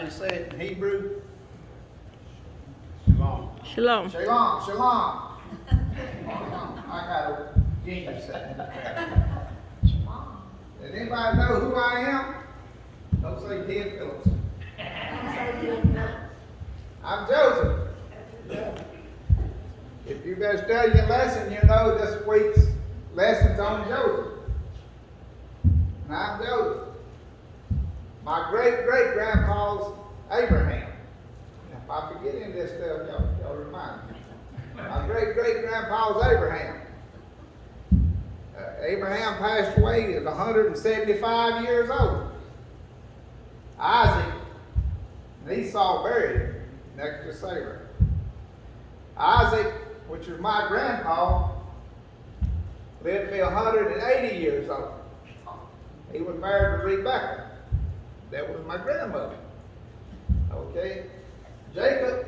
me to say it in Hebrew? Shalom. Shalom. Shalom, shalom. I got a genius at it. Does anybody know who I am? Don't say Ted Phillips. I'm Joseph. If you've been studying your lesson, you know this week's lesson's on Joseph. And I'm Joseph. My great-great-grandpa's Abraham. If I forget any of this stuff, y'all remind me. My great-great-grandpa's Abraham. Abraham passed away. He was 175 years old. Isaac and Esau buried next to Sarah. Isaac, which was my grandpa, lived to be 180 years old. He was married to Rebekah. That was my grandmother. Okay? Jacob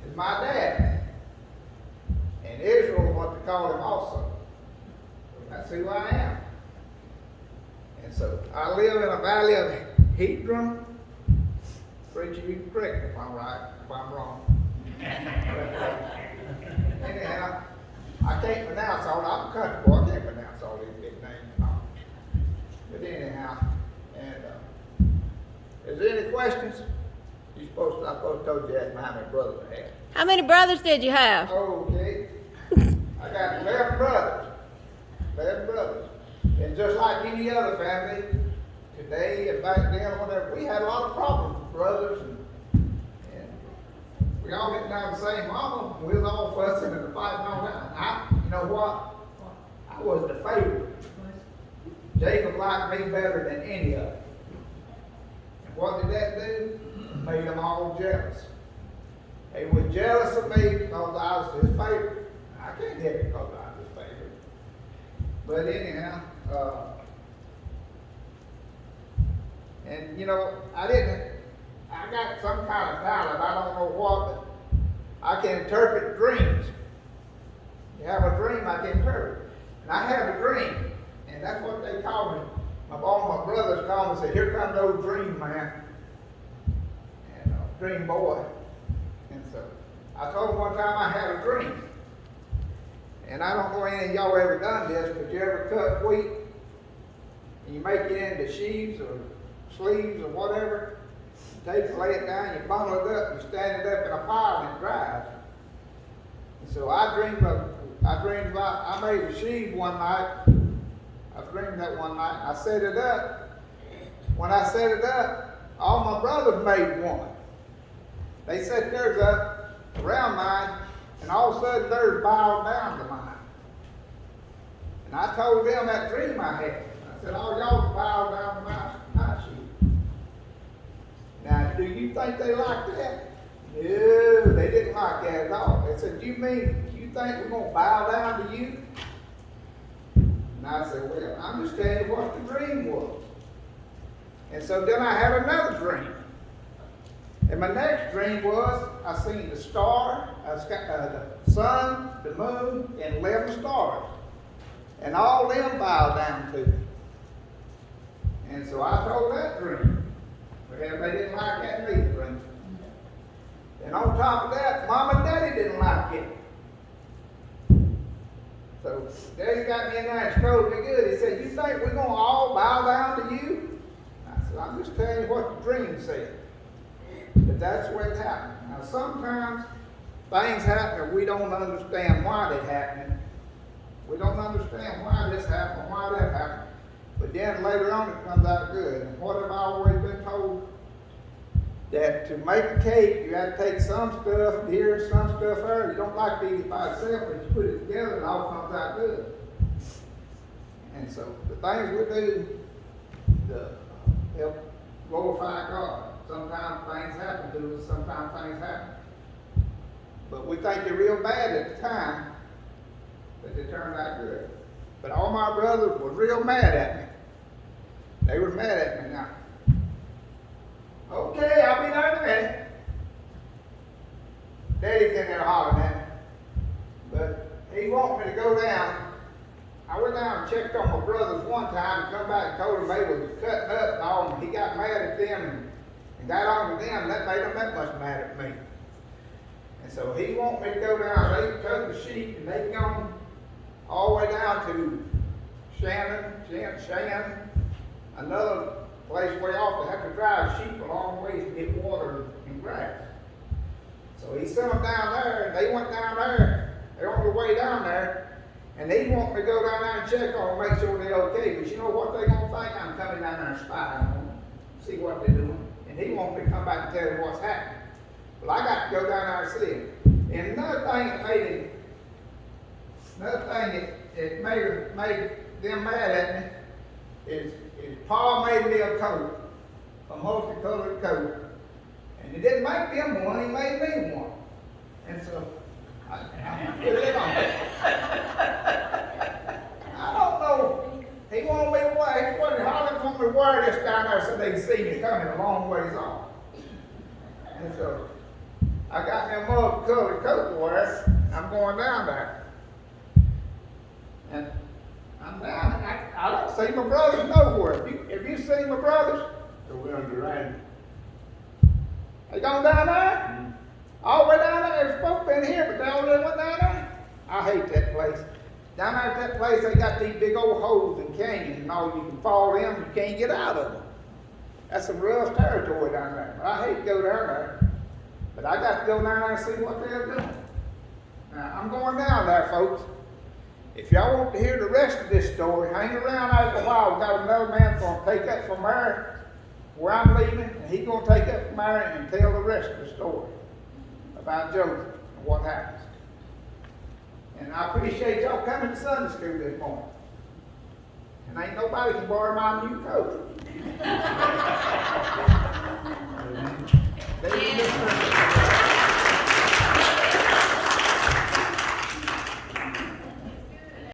is my dad. And Israel is what they call him also. That's who I am. And so I live in a valley of Hebron. Preacher, you can correct me if I'm right, if I'm wrong. Anyhow, I can't pronounce all. I'm a country boy. I can't pronounce all these big names and all. But anyhow, and is there any questions? I'm supposed to tell you that how many brothers I have. How many brothers did you have? Okay. I got 11 brothers. 11 brothers. And just like any other family, today and back then, whatever, we had a lot of problems with brothers. And we all didn't have the same mama. We was all fussing and fighting all that. You know what? I was the favorite. Jacob liked me better than any of them. And what did that do? Made them all jealous. They were jealous of me because I was his favorite. I can't get it because I was his favorite. But anyhow, and you know, I got some kind of talent, I don't know what, but I can interpret dreams. You have a dream, I can interpret. And I have a dream, and that's what they call me. All my brothers call me and say, here comes old dream man. And dream boy. And so I told them one time I had a dream. And I don't know any of y'all ever done this, but you ever cut wheat and you make it into sheaves or sleeves or whatever, you take it, lay it down, you bundle it up, you stand it up in a pile and it dries. And so I dreamed about, I made a sheave one night. I dreamed that one night. I set it up. When I set it up, all my brothers made one. They set theirs up around mine, and all of a sudden theirs bowed down to mine. And I told them that dream I had. I said, all y'all bow down to my sheep. Now, do you think they liked that? No, they didn't like that at all. They said, you think we're going to bow down to you? And I said, well, I'm just telling you what the dream was. And so then I had another dream. And my next dream was, I seen the star, the sun, the moon, and 11 stars. And all them bowed down to me. And so I told that dream. But they didn't like that neither dream. And on top of that, Mom and Daddy didn't like it. So Daddy got me in there and scolded me good. He said, you think we're going to all bow down to you? I said, I'm just telling you what the dream said. But that's the way it happened. Now sometimes things happen and we don't understand why they're happening. We don't understand why this happened, why that happened. But then later on it comes out good. And what have I always been told? That to make a cake, you have to take some stuff here, some stuff there. You don't like to eat it by itself, but you put it together, it all comes out good. And so the things we do to help glorify God. Sometimes things happen to us, sometimes things happen. But we think they're real bad at the time, but they turned out good. But all my brothers were real mad at me. They were mad at me now. Okay, I'll be there in a minute. Daddy's in there hollering at me. But he wanted me to go down. I went down and checked on my brothers one time and come back and told them they was cutting up and all. And he got mad at them and got on to them, that made them that much mad at me. And so he want me to go down, they took the sheep and they gone all the way down to Shannon, another place way off. They have to drive sheep a long ways to get water and grass. So he sent them down there, and they went down there. They're on the way down there, and they want me to go down there and check on them, make sure they're okay. But you know what they're gonna think? I'm coming down there and spying on them, see what they're doing. And he wants me to come back and tell him what's happening. Well, I got to go down there and see him. And another thing that made them mad at me is Paul made me a coat, a multicolored coat. And he didn't make them one, he made me one. And so, I put it on. I don't know, he wanted me to wear, he wanted me to wear this down there so they can see me coming a long ways off. And so, I got me a multicolored coat to wear, and I'm going down there. And I'm down, and I don't see my brothers nowhere. Have you seen my brothers? So we're on the right. They gone down there? All the way down there? They're supposed to be in here, but they already went down there? I hate that place. Down there at that place, they got these big old holes and canyons and all. You can fall in, you can't get out of them. That's some rough territory down there. But I hate to go down there. But I got to go down there and see what they're doing. Now, I'm going down there, folks. If y'all want to hear the rest of this story, hang around after a while. We got another man going to take up from there where I'm leaving, and he's going to take up from there and tell the rest of the story about Joseph and what happens. And I appreciate y'all coming to Sunday school this morning. And ain't nobody can borrow my new coat.